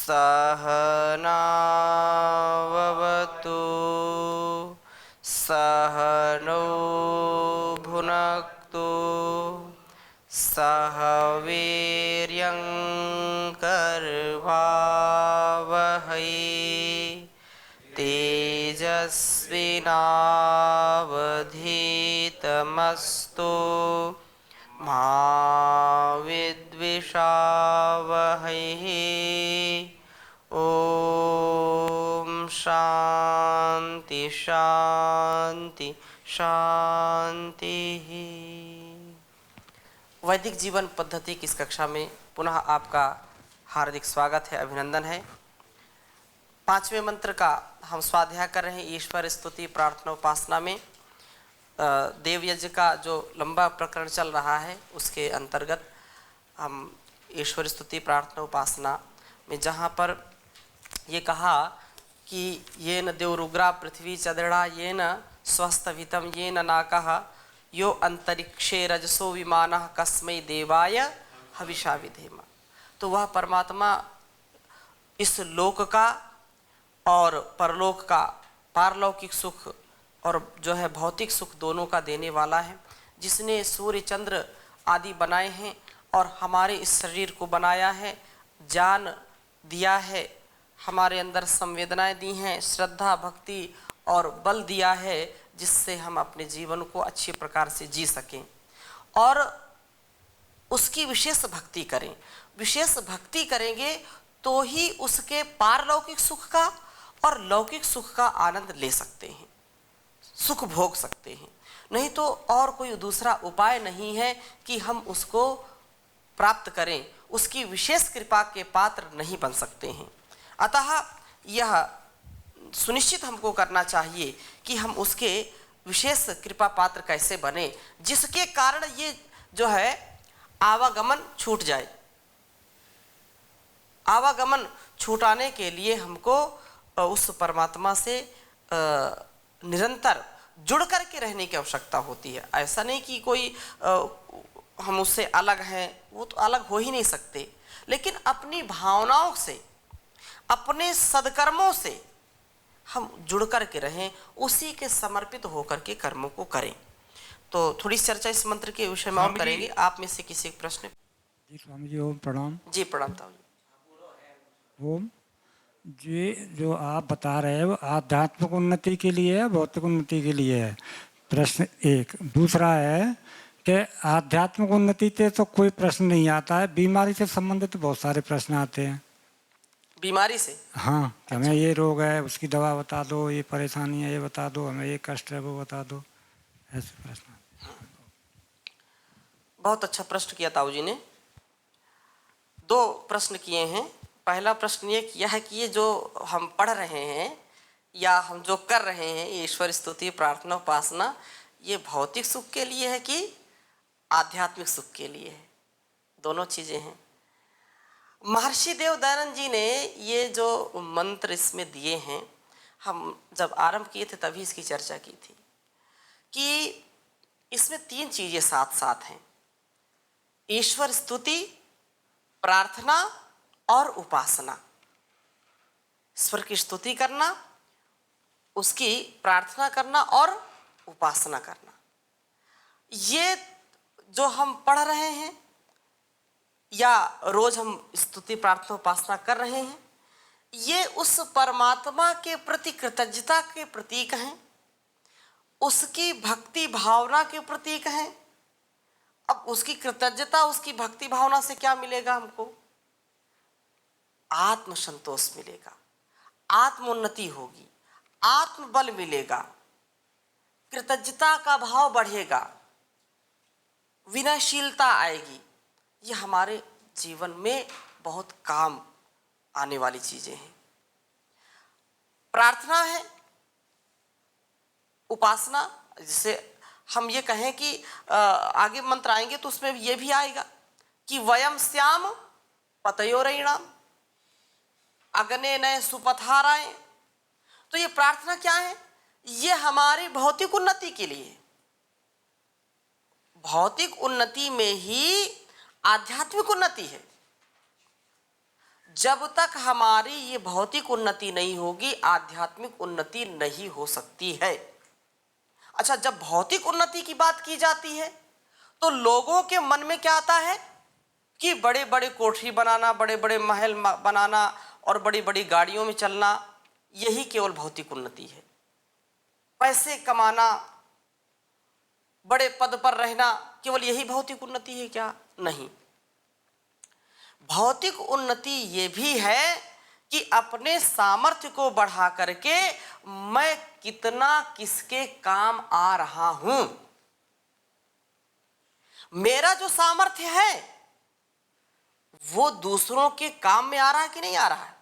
सहनाववतु सहनौ भुनक्तु सह वीर्यं कर्वावहै तेजस्विनावधीतमस्तु मा विद्विषावहै। ओम शांति शांति शांति। वैदिक जीवन पद्धति की इस कक्षा में पुनः आपका हार्दिक स्वागत है, अभिनंदन है। 5वें मंत्र का हम स्वाध्याय कर रहे हैं ईश्वर स्तुति प्रार्थना उपासना में। देव यज्ञ का जो लंबा प्रकरण चल रहा है उसके अंतर्गत हम ईश्वर स्तुति प्रार्थना उपासना में जहाँ पर ये कहा कि ये न देवरुग्रा पृथ्वी चदृढ़ा ये न स्वस्थवितम ये न नाकः यो अंतरिक्षे रजसो विमानः कस्मै देवाय हविषा विधेम। तो वह परमात्मा इस लोक का और परलोक का पारलौकिक सुख और जो है भौतिक सुख दोनों का देने वाला है, जिसने सूर्य चंद्र आदि बनाए हैं और हमारे इस शरीर को बनाया है, जान दिया है, हमारे अंदर संवेदनाएं दी हैं, श्रद्धा भक्ति और बल दिया है, जिससे हम अपने जीवन को अच्छे प्रकार से जी सकें और उसकी विशेष भक्ति करें। विशेष भक्ति करेंगे तो ही उसके पारलौकिक सुख का और लौकिक सुख का आनंद ले सकते हैं, सुख भोग सकते हैं। नहीं तो और कोई दूसरा उपाय नहीं है कि हम उसको प्राप्त करें, उसकी विशेष कृपा के पात्र नहीं बन सकते हैं। अतः यह सुनिश्चित हमको करना चाहिए कि हम उसके विशेष कृपा पात्र कैसे बने, जिसके कारण ये जो है आवागमन छूट जाए। आवागमन छूटाने के लिए हमको उस परमात्मा से निरंतर जुड़ कर के रहने की आवश्यकता होती है। ऐसा नहीं कि कोई हम उससे अलग हैं, वो तो अलग हो ही नहीं सकते, लेकिन अपनी भावनाओं से, अपने सद्कर्मों से हम जुड़ कर के रहें, उसी के समर्पित होकर के कर्मों को करें। तो थोड़ी चर्चा इस मंत्र के विषय में और करेंगे। आप में से किसी एक प्रश्न? जी स्वामी जी, ओम प्रणाम। जी प्रणाम ताऊ जी। ओम जी, जो आप बता रहे हैं वो आध्यात्मिक उन्नति के लिए है, भौतिक उन्नति के लिए है? प्रश्न एक। दूसरा है कि आध्यात्मिक उन्नति से तो कोई प्रश्न नहीं आता है, बीमारी से संबंधित बहुत सारे प्रश्न आते हैं। बीमारी से? हाँ, हमें ये रोग है, उसकी दवा बता दो, ये परेशानी है ये बता दो, हमें ये कष्ट है वो बता दो, ऐसे प्रश्न। बहुत अच्छा प्रश्न किया ताऊ जी ने। 2 प्रश्न किए हैं। पहला प्रश्न ये किया है कि ये जो हम पढ़ रहे हैं या हम जो कर रहे हैं ईश्वर स्तुति प्रार्थना उपासना, ये भौतिक सुख के लिए है कि आध्यात्मिक सुख के लिए है? दोनों चीजें हैं। महर्षि देव दयानंद जी ने ये जो मंत्र इसमें दिए हैं, हम जब आरंभ किए थे तभी इसकी चर्चा की थी कि इसमें 3 चीजें साथ साथ हैं: ईश्वर स्तुति, प्रार्थना और उपासना। ईश्वर की स्तुति करना, उसकी प्रार्थना करना और उपासना करना। ये जो हम पढ़ रहे हैं या रोज हम स्तुति प्रार्थना उपासना कर रहे हैं, ये उस परमात्मा के प्रति कृतज्ञता के प्रतीक हैं, उसकी भक्ति भावना के प्रतीक हैं। अब उसकी कृतज्ञता, उसकी भक्ति भावना से क्या मिलेगा हमको? आत्मसंतोष मिलेगा, आत्मोन्नति होगी, आत्मबल मिलेगा, कृतज्ञता का भाव बढ़ेगा, विनयशीलता आएगी। ये हमारे जीवन में बहुत काम आने वाली चीजें हैं। प्रार्थना है, उपासना, जिसे हम ये कहें कि आगे मंत्र आएंगे तो उसमें ये भी आएगा कि वयम श्याम पतयोरयिणाम अग्ने नये सुपथाराय। तो ये प्रार्थना क्या है? ये हमारी भौतिक उन्नति के लिए है। भौतिक उन्नति में ही आध्यात्मिक उन्नति है। जब तक हमारी ये भौतिक उन्नति नहीं होगी, आध्यात्मिक उन्नति नहीं हो सकती है। अच्छा, जब भौतिक उन्नति की बात की जाती है तो लोगों के मन में क्या आता है कि बड़े बड़े कोठरी बनाना, बड़े बड़े महल बनाना और बड़ी बड़ी गाड़ियों में चलना, यही केवल भौतिक उन्नति है। पैसे कमाना, बड़े पद पर रहना, केवल यही भौतिक उन्नति है क्या? नहीं। भौतिक उन्नति ये भी है कि अपने सामर्थ्य को बढ़ा करके मैं कितना किसके काम आ रहा हूं। मेरा जो सामर्थ्य है वो दूसरों के काम में आ रहा है कि नहीं आ रहा है?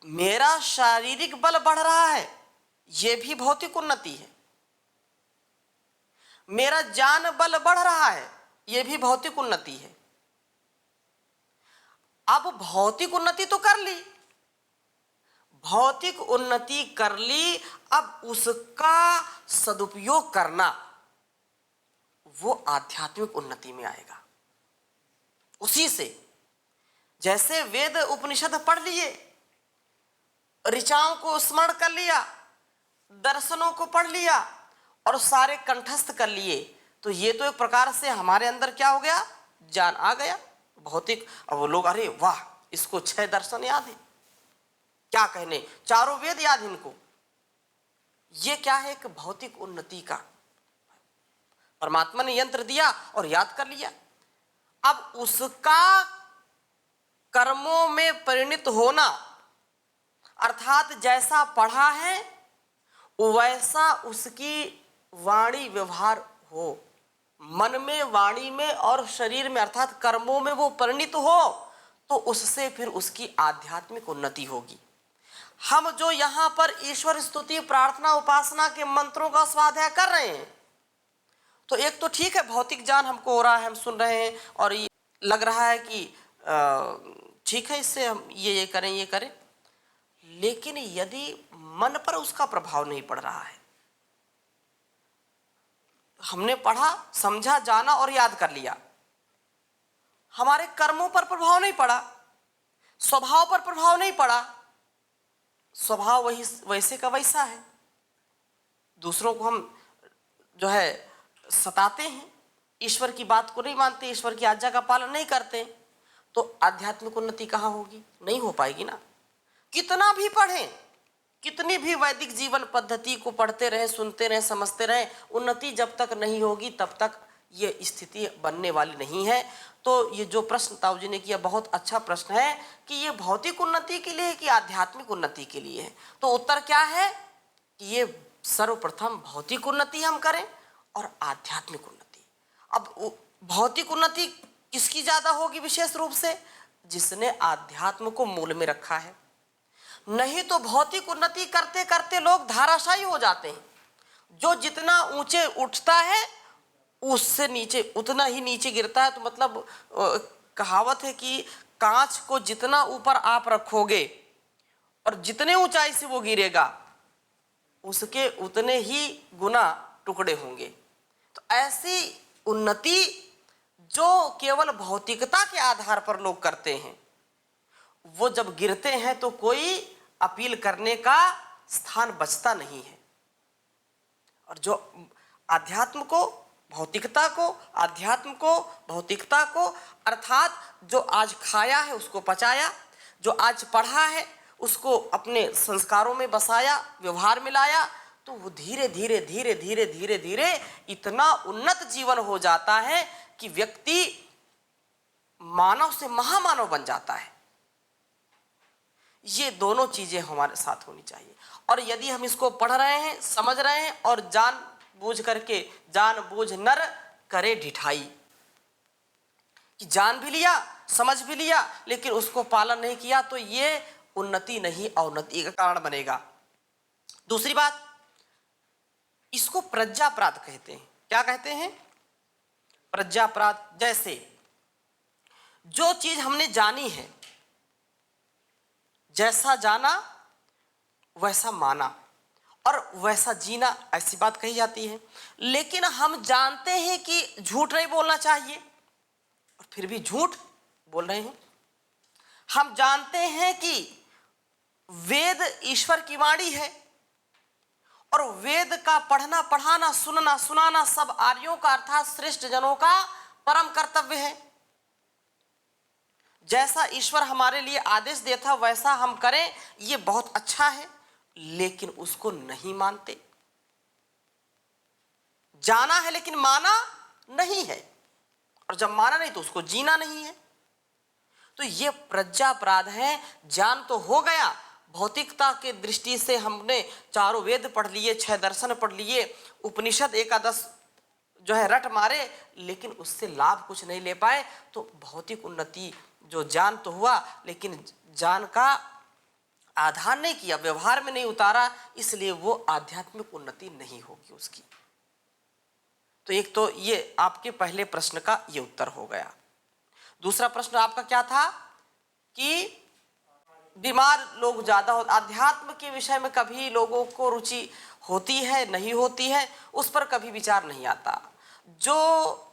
मेरा शारीरिक बल बढ़ रहा है, यह भी भौतिक उन्नति है। मेरा जान बल बढ़ रहा है, यह भी भौतिक उन्नति है। अब भौतिक उन्नति तो कर ली, भौतिक उन्नति कर ली, अब उसका सदुपयोग करना वो आध्यात्मिक उन्नति में आएगा। उसी से जैसे वेद उपनिषद पढ़ लिए, ऋचाओं को स्मरण कर लिया, दर्शनों को पढ़ लिया और सारे कंठस्थ कर लिए, तो ये तो एक प्रकार से हमारे अंदर क्या हो गया? ज्ञान आ गया भौतिक। अब वो लोग, अरे वाह, इसको 6 दर्शन याद है, क्या कहने, 4 वेद याद इनको। ये क्या है? एक भौतिक उन्नति का परमात्मा ने यंत्र दिया और याद कर लिया। अब उसका कर्मों में परिणत होना, अर्थात जैसा पढ़ा है वैसा उसकी वाणी व्यवहार हो, मन में, वाणी में और शरीर में, अर्थात कर्मों में वो परिणित हो, तो उससे फिर उसकी आध्यात्मिक उन्नति होगी। हम जो यहाँ पर ईश्वर स्तुति, प्रार्थना, उपासना के मंत्रों का स्वाध्याय कर रहे हैं, तो एक तो ठीक है, भौतिक ज्ञान हमको हो रहा है, हम सुन रहे हैं और ये लग रहा है कि ठीक है, इससे हम ये करें, ये करें, लेकिन यदि मन पर उसका प्रभाव नहीं पड़ रहा है, हमने पढ़ा, समझा, जाना और याद कर लिया, हमारे कर्मों पर प्रभाव नहीं पड़ा, स्वभाव पर प्रभाव नहीं पड़ा, स्वभाव वही वैसे का वैसा है, दूसरों को हम जो है सताते हैं, ईश्वर की बात को नहीं मानते, ईश्वर की आज्ञा का पालन नहीं करते, तो आध्यात्मिक उन्नति कहाँ होगी? नहीं हो पाएगी ना। कितना भी पढ़ें, कितनी भी वैदिक जीवन पद्धति को पढ़ते रहे, सुनते रहे, समझते रहे, उन्नति जब तक नहीं होगी तब तक ये स्थिति बनने वाली नहीं है। तो ये जो प्रश्न ताऊ जी ने किया, बहुत अच्छा प्रश्न है कि ये भौतिक उन्नति के लिए है कि आध्यात्मिक उन्नति के लिए है? तो उत्तर क्या है कि ये सर्वप्रथम भौतिक उन्नति हम करें और आध्यात्मिक उन्नति। अब भौतिक उन्नति किसकी ज्यादा होगी? विशेष रूप से जिसने आध्यात्म को मूल में रखा है। नहीं तो भौतिक उन्नति करते करते लोग धाराशायी हो जाते हैं। जो जितना ऊंचे उठता है उससे नीचे उतना ही नीचे गिरता है। तो मतलब कहावत है कि कांच को जितना ऊपर आप रखोगे और जितने ऊंचाई से वो गिरेगा, उसके उतने ही गुना टुकड़े होंगे। तो ऐसी उन्नति जो केवल भौतिकता के आधार पर लोग करते हैं, वो जब गिरते हैं तो कोई अपील करने का स्थान बचता नहीं है। और जो आध्यात्म को, भौतिकता को, आध्यात्म को, भौतिकता को, अर्थात जो आज खाया है उसको पचाया, जो आज पढ़ा है उसको अपने संस्कारों में बसाया, व्यवहार में लाया, तो वो धीरे धीरे धीरे धीरे धीरे धीरे इतना उन्नत जीवन हो जाता है कि व्यक्ति मानव से महामानव बन जाता है। ये दोनों चीजें हमारे साथ होनी चाहिए। और यदि हम इसको पढ़ रहे हैं, समझ रहे हैं और जान बूझ करके, जान बूझ नर करे ढिठाई, कि जान भी लिया, समझ भी लिया, लेकिन उसको पालन नहीं किया, तो ये उन्नति नहीं अवनति का कारण बनेगा। दूसरी बात, इसको प्रज्ञापराध कहते हैं। क्या कहते हैं? प्रज्ञापराध। जैसे जो चीज हमने जानी है, जैसा जाना वैसा माना और वैसा जीना, ऐसी बात कही जाती है। लेकिन हम जानते हैं कि झूठ नहीं बोलना चाहिए और फिर भी झूठ बोल रहे हैं। हम जानते हैं कि वेद ईश्वर की वाणी है और वेद का पढ़ना, पढ़ाना, सुनना, सुनाना सब आर्यों का अर्थात श्रेष्ठ जनों का परम कर्तव्य है। जैसा ईश्वर हमारे लिए आदेश देता वैसा हम करें, ये बहुत अच्छा है, लेकिन उसको नहीं मानते। जाना है लेकिन माना नहीं है, और जब माना नहीं तो उसको जीना नहीं है। तो ये प्रज्ञापराध है। ज्ञान तो हो गया, भौतिकता के दृष्टि से हमने चारों वेद पढ़ लिए, 6 दर्शन पढ़ लिए, उपनिषद एकादश जो है रट मारे, लेकिन उससे लाभ कुछ नहीं ले पाए। तो भौतिक उन्नति, जो ज्ञान तो हुआ लेकिन ज्ञान का आधार नहीं किया, व्यवहार में नहीं उतारा, इसलिए वो आध्यात्मिक उन्नति नहीं होगी उसकी। तो एक तो ये आपके पहले प्रश्न का ये उत्तर हो गया। दूसरा प्रश्न आपका क्या था कि बीमार लोग ज्यादा हो, आध्यात्म के विषय में कभी लोगों को रुचि होती है नहीं होती है, उस पर कभी विचार नहीं आता। जो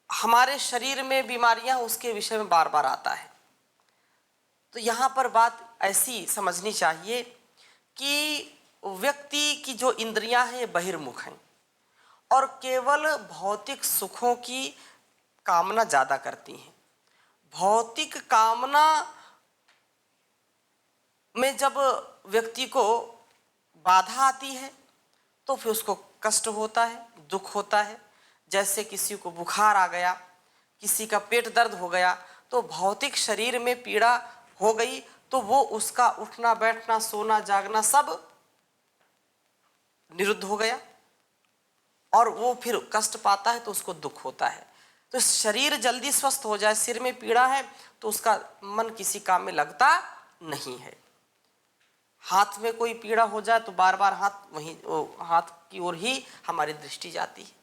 हमारे शरीर में बीमारियां उसके विषय में बार बार आता है। तो यहां पर बात ऐसी समझनी चाहिए कि व्यक्ति की जो इंद्रियां हैं बहिर्मुख हैं और केवल भौतिक सुखों की कामना ज्यादा करती हैं। भौतिक कामना में जब व्यक्ति को बाधा आती है तो फिर उसको कष्ट होता है, दुख होता है। जैसे किसी को बुखार आ गया, किसी का पेट दर्द हो गया, तो भौतिक शरीर में पीड़ा हो गई तो वो उसका उठना बैठना सोना जागना सब निरुद्ध हो गया और वो फिर कष्ट पाता है तो उसको दुख होता है। तो शरीर जल्दी स्वस्थ हो जाए, सिर में पीड़ा है तो उसका मन किसी काम में लगता नहीं है। हाथ में कोई पीड़ा हो जाए तो बार बार हाथ की ओर ही हमारी दृष्टि जाती है।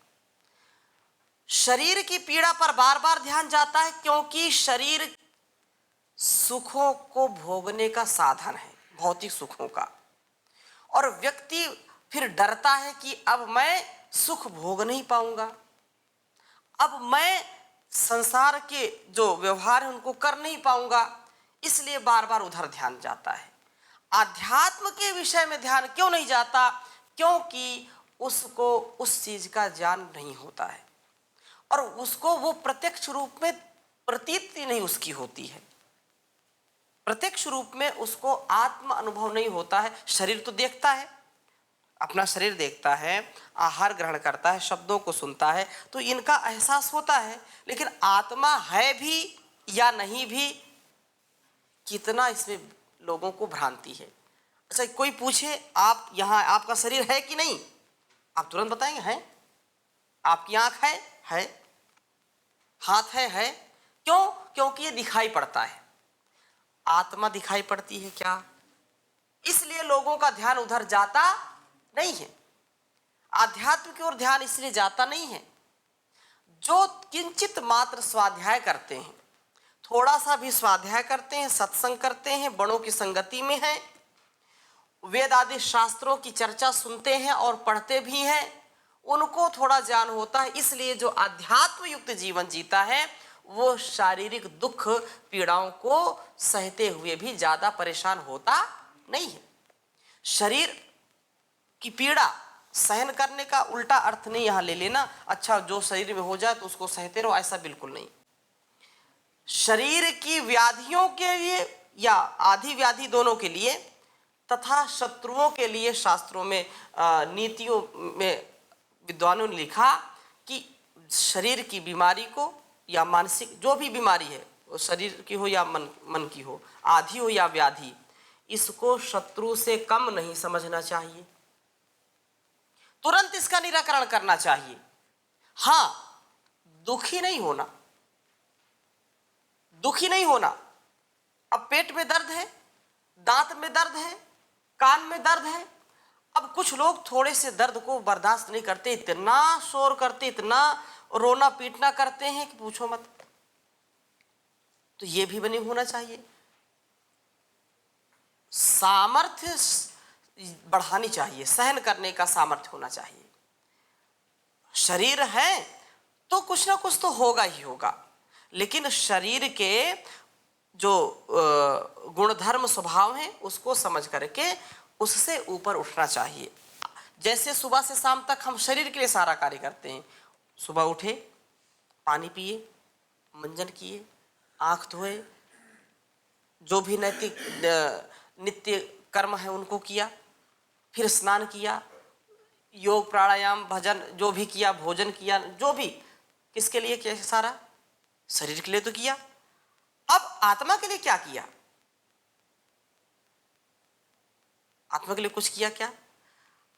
शरीर की पीड़ा पर बार बार ध्यान जाता है क्योंकि शरीर सुखों को भोगने का साधन है, भौतिक सुखों का। और व्यक्ति फिर डरता है कि अब मैं सुख भोग नहीं पाऊंगा, अब मैं संसार के जो व्यवहार है उनको कर नहीं पाऊंगा, इसलिए बार बार उधर ध्यान जाता है। आध्यात्म के विषय में ध्यान क्यों नहीं जाता? क्योंकि उसको उस चीज का ज्ञान नहीं होता है और उसको वो प्रत्यक्ष रूप में प्रतीति नहीं उसकी होती है। प्रत्यक्ष रूप में उसको आत्म अनुभव नहीं होता है। शरीर तो देखता है, अपना शरीर देखता है, आहार ग्रहण करता है, शब्दों को सुनता है, तो इनका एहसास होता है, लेकिन आत्मा है भी या नहीं भी, कितना इसमें लोगों को भ्रांति है। अच्छा, कोई पूछे आप यहाँ आपका शरीर है कि नहीं, आप तुरंत बताएंगे है। आपकी आंख है, हाथ है। क्यों? क्योंकि ये दिखाई पड़ता है। आत्मा दिखाई पड़ती है क्या? इसलिए लोगों का ध्यान उधर जाता नहीं है। आध्यात्म की ओर ध्यान इसलिए जाता नहीं है। जो किंचित मात्र स्वाध्याय करते हैं, थोड़ा सा भी स्वाध्याय करते हैं, सत्संग करते हैं, बड़ों की संगति में हैं, वेद आदि शास्त्रों की चर्चा सुनते हैं और पढ़ते भी हैं, उनको थोड़ा ज्ञान होता है। इसलिए जो अध्यात्म युक्त जीवन जीता है वो शारीरिक दुख पीड़ाओं को सहते हुए भी ज्यादा परेशान होता नहीं है। शरीर की पीड़ा सहन करने का उल्टा अर्थ नहीं यहां ले लेना, अच्छा जो शरीर में हो जाए तो उसको सहते रहो, ऐसा बिल्कुल नहीं। शरीर की व्याधियों के लिए या आधि व्याधि दोनों के लिए तथा शत्रुओं के लिए शास्त्रों में नीतियों में विद्वानों ने लिखा कि शरीर की बीमारी को या मानसिक जो भी बीमारी है, वो शरीर की हो या मन की हो, आधि हो या व्याधि, इसको शत्रु से कम नहीं समझना चाहिए, तुरंत इसका निराकरण करना चाहिए। हाँ, दुखी नहीं होना, दुखी नहीं होना। अब पेट में दर्द है, दांत में दर्द है, कान में दर्द है। अब कुछ लोग थोड़े से दर्द को बर्दाश्त नहीं करते, इतना शोर करते, इतना रोना पीटना करते हैं कि पूछो मत। तो ये भी बनी होना चाहिए। सामर्थ्य बढ़ानी चाहिए, सहन करने का सामर्थ्य होना चाहिए। शरीर है तो कुछ ना कुछ तो होगा ही होगा, लेकिन शरीर के जो गुणधर्म स्वभाव हैं उसको समझ करके उससे ऊपर उठना चाहिए। जैसे सुबह से शाम तक हम शरीर के लिए सारा कार्य करते हैं, सुबह उठे, पानी पिए, मंजन किए, आँख धोए, जो भी नैतिक नित्य कर्म है उनको किया, फिर स्नान किया, योग प्राणायाम भजन जो भी किया, भोजन किया, जो भी किसके लिए किया, सारा शरीर के लिए तो किया। अब आत्मा के लिए क्या किया? आत्मा के लिए कुछ किया क्या?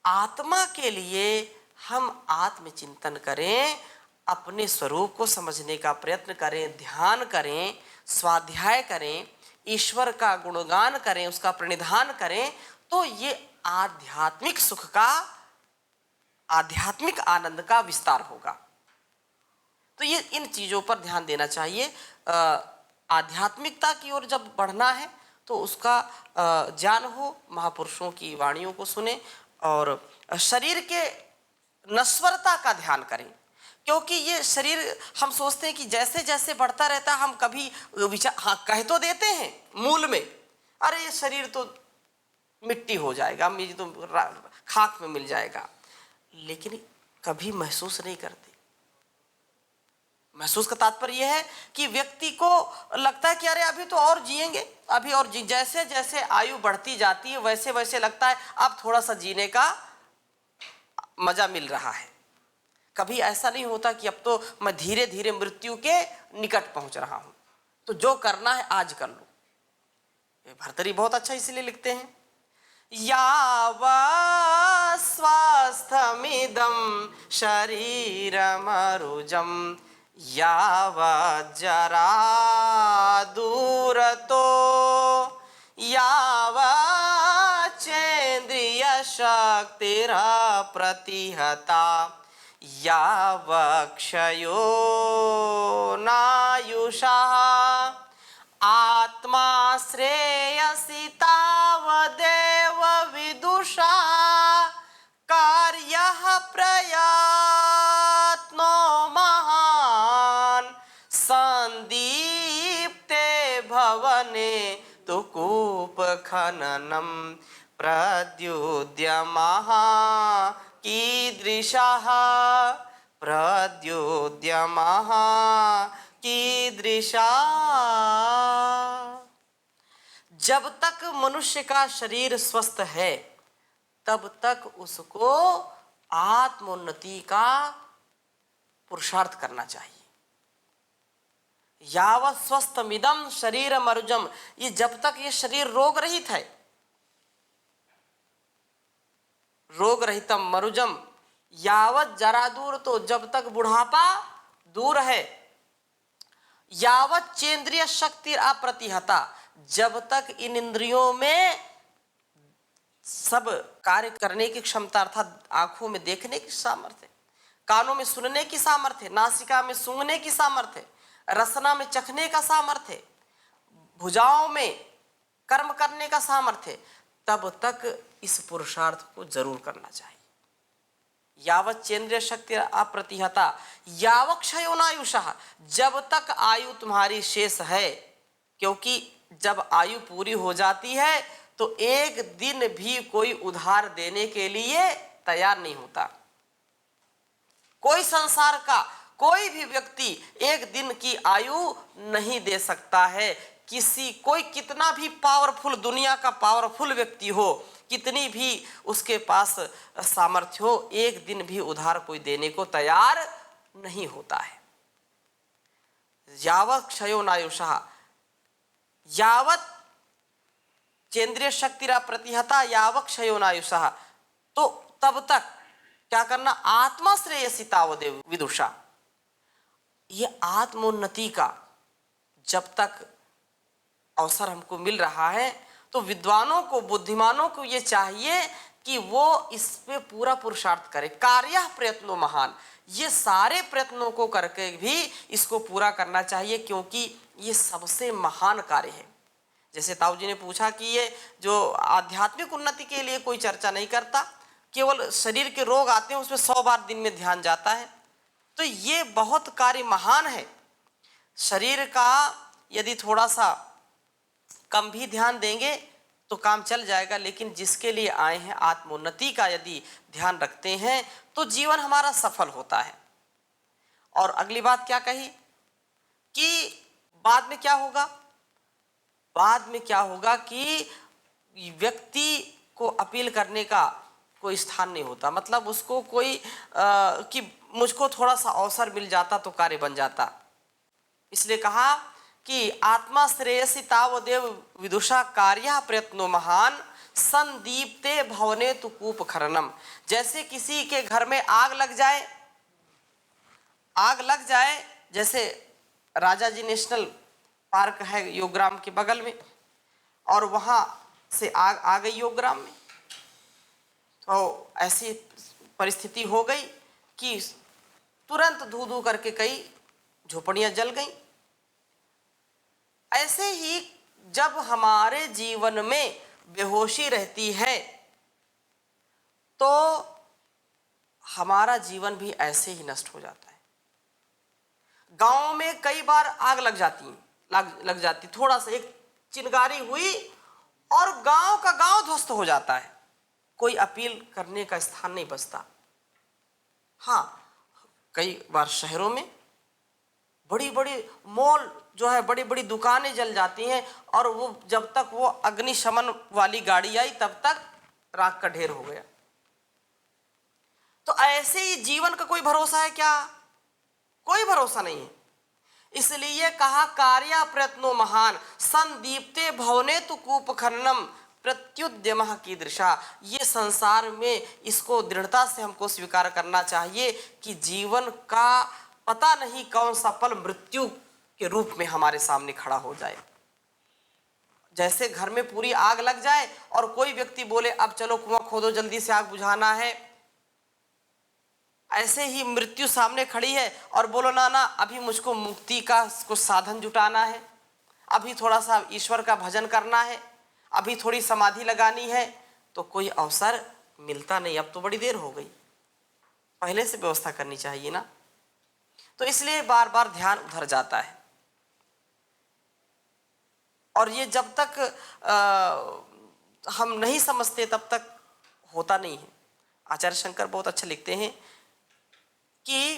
आत्मा के लिए हम आत्मचिंतन करें, अपने स्वरूप को समझने का प्रयत्न करें, ध्यान करें, स्वाध्याय करें, ईश्वर का गुणगान करें, उसका प्रणिधान करें, तो ये आध्यात्मिक सुख का, आध्यात्मिक आनंद का विस्तार होगा। तो ये इन चीजों पर ध्यान देना चाहिए। आध्यात्मिकता की ओर जब बढ़ना है तो उसका ज्ञान हो, महापुरुषों की वाणियों को सुने और शरीर के नश्वरता का ध्यान करें। क्योंकि ये शरीर हम सोचते हैं कि जैसे जैसे बढ़ता रहता है, हम कभी विचार, हाँ कह तो देते हैं मूल में, अरे ये शरीर तो मिट्टी हो जाएगा, मुझे तो खाक में मिल जाएगा, लेकिन कभी महसूस नहीं करते। महसूस का तात्पर्य यह है कि व्यक्ति को लगता है कि अरे अभी तो और जिएंगे, अभी और जैसे जैसे आयु बढ़ती जाती है वैसे वैसे लगता है अब थोड़ा सा जीने का मजा मिल रहा है। कभी ऐसा नहीं होता कि अब तो मैं धीरे धीरे मृत्यु के निकट पहुंच रहा हूं, तो जो करना है आज कर लो। भर्तरी बहुत अच्छा इसलिए लिखते हैं, यावा स्वास्थमिदं शरीरमरुजं यावा जरा दूरतो यावा चेन्द्रिय शक्तिरा प्रतिहता यावक्षयो नायुषः आत्मा श्रेयसि तावदेव विदुषा कार्यः प्रयत्नो महान् संदीप्ते भवने तु कूपखननं प्रद्युद्यमः कीदृशः प्रद्युद्यमः कीदृशा। जब तक मनुष्य का शरीर स्वस्थ है तब तक उसको आत्मोन्नति का पुरुषार्थ करना चाहिए। यावत् स्वस्थमिदं शरीरमरुजम, ये जब तक ये शरीर रोग रहित है, रोग रहितम मरुजम यावत् जरा दूर, तो जब तक बुढ़ापा दूर है, यावत् चेन्द्रिय शक्ति अप्रतिहता, जब तक इन इंद्रियों में सब कार्य करने की क्षमता, अर्थात आंखों में देखने की सामर्थ्य, कानों में सुनने की सामर्थ्य, नासिका में सूंघने की सामर्थ्य, रसना में चखने का सामर्थ्य, भुजाओं में कर्म करने का सामर्थ्य, तब तक इस पुरुषार्थ को जरूर करना चाहिए। यावत् चेन्द्रिय शक्ति अप्रतिहता यावक्षयो नायुषः, जब तक आयु तुम्हारी शेष है, क्योंकि जब आयु पूरी हो जाती है तो एक दिन भी कोई उधार देने के लिए तैयार नहीं होता। कोई संसार का कोई भी व्यक्ति एक दिन की आयु नहीं दे सकता है। कोई कितना भी पावरफुल, दुनिया का पावरफुल व्यक्ति हो, कितनी भी उसके पास सामर्थ्य हो, एक दिन भी उधार कोई देने को तैयार नहीं होता है। यावत् क्षयो नायुषः यावत् चेन्द्रिय शक्तिरा प्रतिहता यावत् क्षयो नायुषः, तो तब तक क्या करना, आत्मा श्रेयसि तावदेव विदुषा, ये आत्मोन्नति का जब तक अवसर हमको मिल रहा है तो विद्वानों को, बुद्धिमानों को ये चाहिए कि वो इस पे पूरा पुरुषार्थ करे। कार्यः प्रयत्नो महान, ये सारे प्रयत्नों को करके भी इसको पूरा करना चाहिए, क्योंकि ये सबसे महान कार्य है। जैसे ताऊ जी ने पूछा कि ये जो आध्यात्मिक उन्नति के लिए कोई चर्चा नहीं करता, केवल शरीर के रोग आते हैं उसमें 100 बार दिन में ध्यान जाता है, तो ये बहुत कार्य महान है। शरीर का यदि थोड़ा सा कम भी ध्यान देंगे तो काम चल जाएगा, लेकिन जिसके लिए आए हैं आत्मोन्नति का यदि ध्यान रखते हैं तो जीवन हमारा सफल होता है। और अगली बात क्या कही कि बाद में क्या होगा, बाद में क्या होगा कि व्यक्ति को अपील करने का कोई स्थान नहीं होता। मतलब उसको कोई कि मुझको थोड़ा सा अवसर मिल जाता तो कार्य बन जाता। इसलिए कहा कि आत्मा श्रेयसी तावदेव विदुषा कार्य प्रयत्नो महान संदीप्ते भवने तु कूप खरनम। जैसे किसी के घर में आग लग जाए, आग लग जाए, जैसे राजा जी नेशनल पार्क है योगग्राम के बगल में, और वहां से आग आ गई योगग्राम में, तो ऐसी परिस्थिति हो गई कि तुरंत धू धू करके कई झोपड़ियां जल गईं। ऐसे ही जब हमारे जीवन में बेहोशी रहती है तो हमारा जीवन भी ऐसे ही नष्ट हो जाता है। गांव में कई बार आग लग जाती, थोड़ा सा एक चिंगारी हुई और गांव का गांव ध्वस्त हो जाता है, कोई अपील करने का स्थान नहीं बचता। हाँ, कई बार शहरों में बड़ी बड़ी मॉल जो है, बड़ी बड़ी दुकानें जल जाती हैं, और वो जब तक वो अग्निशमन वाली गाड़ी आई तब तक राख का ढेर हो गया। तो ऐसे ही जीवन का कोई भरोसा है क्या? कोई भरोसा नहीं है। इसलिए कहा कार्या प्रयत्नो महान संदीप्ते भवने तु कूप खननम प्रत्युद्यमः कीदृशा। ये संसार में इसको दृढ़ता से हमको स्वीकार करना चाहिए कि जीवन का पता नहीं कौन सा पल मृत्यु के रूप में हमारे सामने खड़ा हो जाए। जैसे घर में पूरी आग लग जाए और कोई व्यक्ति बोले अब चलो कुआं खोदो, जल्दी से आग बुझाना है, ऐसे ही मृत्यु सामने खड़ी है और बोलो ना ना अभी मुझको मुक्ति का कुछ साधन जुटाना है, अभी थोड़ा सा ईश्वर का भजन करना है, अभी थोड़ी समाधि लगानी है, तो कोई अवसर मिलता नहीं। अब तो बड़ी देर हो गई, पहले से व्यवस्था करनी चाहिए ना। तो इसलिए बार बार ध्यान उधर जाता है, और ये जब तक हम नहीं समझते तब तक होता नहीं है। आचार्य शंकर बहुत अच्छा लिखते हैं कि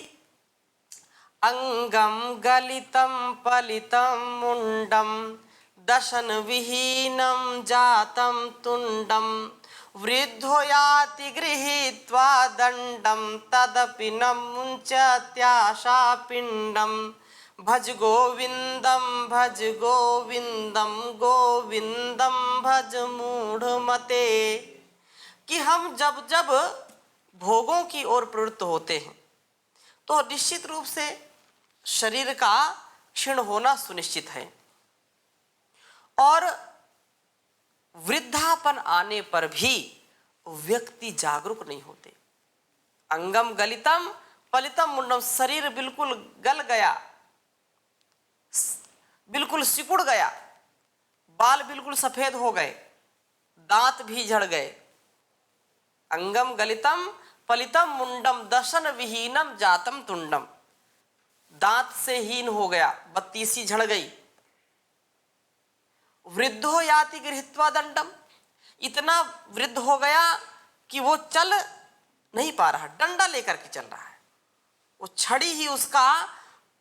अंगम गलितम पलितम मुंडम दशन विहीनम जातम तुंडम वृद्धो याति गृहीत्वा दंडम तदपि न मुंचत्याशा पिंडम भज गोविंदम गोविंदम भज मूढ़ मते। कि हम जब जब भोगों की ओर प्रवृत्त होते हैं तो निश्चित रूप से शरीर का क्षीण होना सुनिश्चित है, और वृद्धापन आने पर भी व्यक्ति जागरूक नहीं होते। अंगम गलितम पलितम मुंडम, शरीर बिल्कुल गल गया, बिल्कुल सिकुड़ गया, बाल बिल्कुल सफेद हो गए, दांत भी झड़ गए। अंगम गलितम पलितम मुंडम दशन विहीनम जातम तुंडम, दांत से हीन हो गया, बत्तीसी झड़ गई। वृद्धो याति गृहीत्वा दंडम, इतना वृद्ध हो गया कि वो चल नहीं पा रहा, डंडा लेकर के चल रहा है, वो छड़ी ही उसका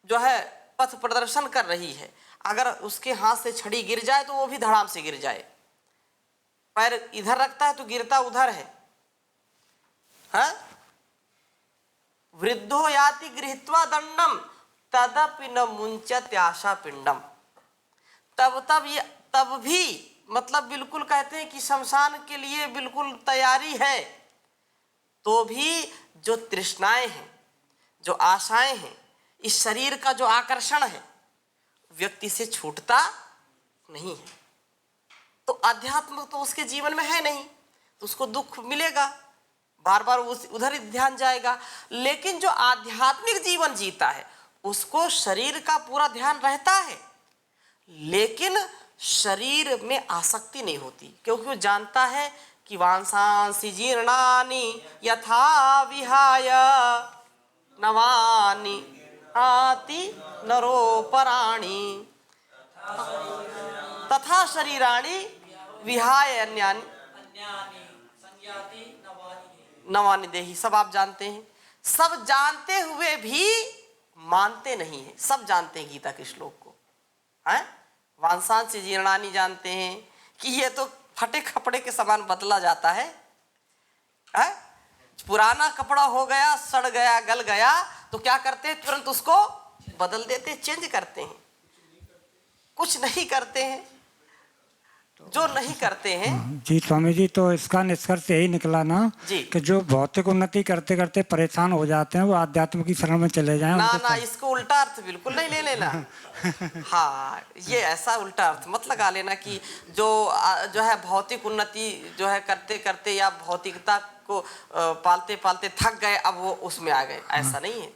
जो है पथ प्रदर्शन कर रही है। अगर उसके हाथ से छड़ी गिर जाए तो वो भी धड़ाम से गिर जाए, पैर इधर रखता है तो गिरता उधर है। हाँ? वृद्धो याति गृहीत्वा दंडम तदपि न मुंचत्याशा पिंडम, तब भी मतलब बिल्कुल कहते हैं कि शमशान के लिए बिल्कुल तैयारी है, तो भी जो तृष्णाएं हैं, जो आशाएं हैं, इस शरीर का जो आकर्षण है व्यक्ति से छूटता नहीं है। तो अध्यात्म तो उसके जीवन में है नहीं, तो उसको दुख मिलेगा, बार बार उधर ही ध्यान जाएगा। लेकिन जो आध्यात्मिक जीवन जीता है उसको शरीर का पूरा ध्यान रहता है, लेकिन शरीर में आसक्ति नहीं होती, क्योंकि वो जानता है कि वांसांसि जीर्णानि यथा विहाय नवानि आति नरोपराणि। तथा शरीराणि विहाय अन्यानि नवानि देहि। सब आप जानते हैं, सब जानते हुए भी मानते नहीं है। सब जानते हैं गीता के श्लोक को, हैं? वांसांसि जीर्णानि जानते हैं कि ये तो फटे कपड़े के समान बदला जाता है, हैं? पुराना कपड़ा हो गया, सड़ गया, गल गया, तो क्या करते हैं? तुरंत उसको बदल देते हैं, चेंज करते हैं। कुछ नहीं करते हैं, जो नहीं करते हैं। जी स्वामी जी, तो इसका निष्कर्ष यही निकला ना जी कि जो भौतिक उन्नति करते करते परेशान हो जाते हैं वो आध्यात्म की शरण में चले जाएं। ना ना, इसको उल्टा अर्थ बिल्कुल नहीं ले लेना। हाँ, ये ऐसा उल्टा अर्थ मत लगा लेना कि जो है भौतिक उन्नति जो है करते करते या भौतिकता को पालते पालते थक गए, अब वो उसमें आ गए, ऐसा नहीं है।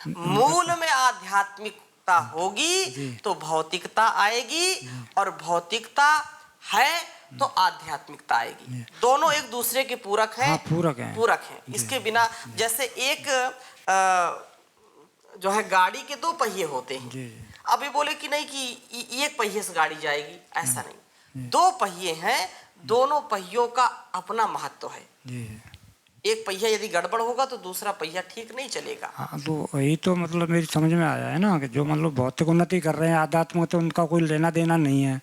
मूल में आध्यात्मिकता होगी तो भौतिकता आएगी, और भौतिकता है तो आध्यात्मिकता आएगी। दोनों एक दूसरे के पूरक हैं। हाँ, पूरक हैं। इसके बिना, जैसे एक जो है गाड़ी के दो पहिए होते हैं। अभी बोले कि नहीं कि एक पहिए से गाड़ी जाएगी, ऐसा नहीं। दो पहिए हैं, दोनों पहियों का अपना महत्व है। एक पहिया यदि गड़बड़ होगा तो दूसरा पहिया ठीक नहीं चलेगा। हाँ, तो यही तो मतलब मेरी समझ में आया है ना कि जो मतलब भौतिक उन्नति कर रहे हैं आध्यात्म तो उनका कोई लेना देना नहीं है,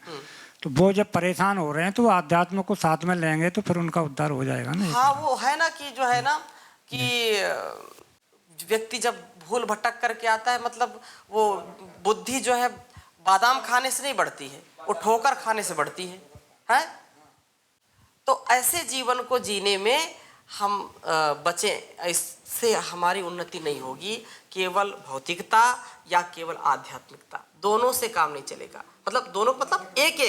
तो वो जब परेशान हो रहे हैं तो वो आध्यात्म को साथ में लेंगे तो फिर उनका उद्धार हो जाएगा ना। हाँ, वो है ना कि जो है ना कि व्यक्ति जब भूल भटक करके आता है, मतलब वो बुद्धि जो है बादाम खाने से नहीं बढ़ती है, वो ठोकर खाने से बढ़ती है? तो ऐसे जीवन को जीने में हम बचे, इससे हमारी उन्नति नहीं होगी। केवल भौतिकता या केवल आध्यात्मिकता, दोनों से काम नहीं चलेगा। मतलब दोनों, मतलब एक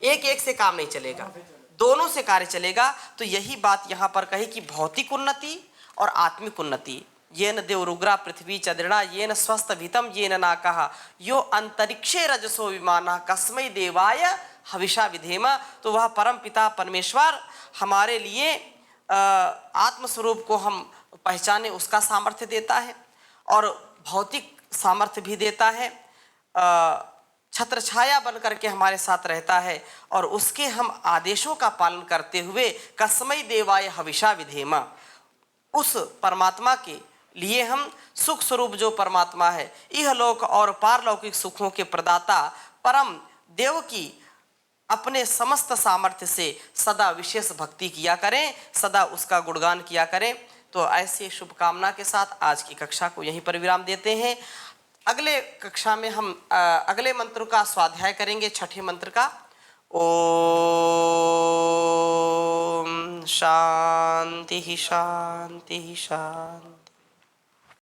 एक से काम नहीं चलेगा, दोनों से कार्य चलेगा। तो यही बात यहाँ पर कही कि भौतिक उन्नति और आत्मिक उन्नति, ये न देवरुग्रा पृथ्वी चदृढ़ा, ये न स्वस्थ भीतम, ये न नाकः, यो अंतरिक्षे रजसो विमानः, कस्मै देवाय हविषा विधेम। तो वह परम पिता परमेश्वर हमारे लिए आत्मस्वरूप को हम पहचाने उसका सामर्थ्य देता है, और भौतिक सामर्थ्य भी देता है। छत्र छाया बन करके हमारे साथ रहता है, और उसके हम आदेशों का पालन करते हुए कस्मै देवाय हविषा विधेम, उस परमात्मा के लिए हम सुख स्वरूप जो परमात्मा है, इहलोक और पारलौकिक सुखों के प्रदाता परम देव की अपने समस्त सामर्थ्य से सदा विशेष भक्ति किया करें, सदा उसका गुणगान किया करें। तो ऐसी शुभकामना के साथ आज की कक्षा को यहीं पर विराम देते हैं। अगले कक्षा में हम अगले मंत्र का स्वाध्याय करेंगे, छठे मंत्र का। ओम शांति शांति शांति।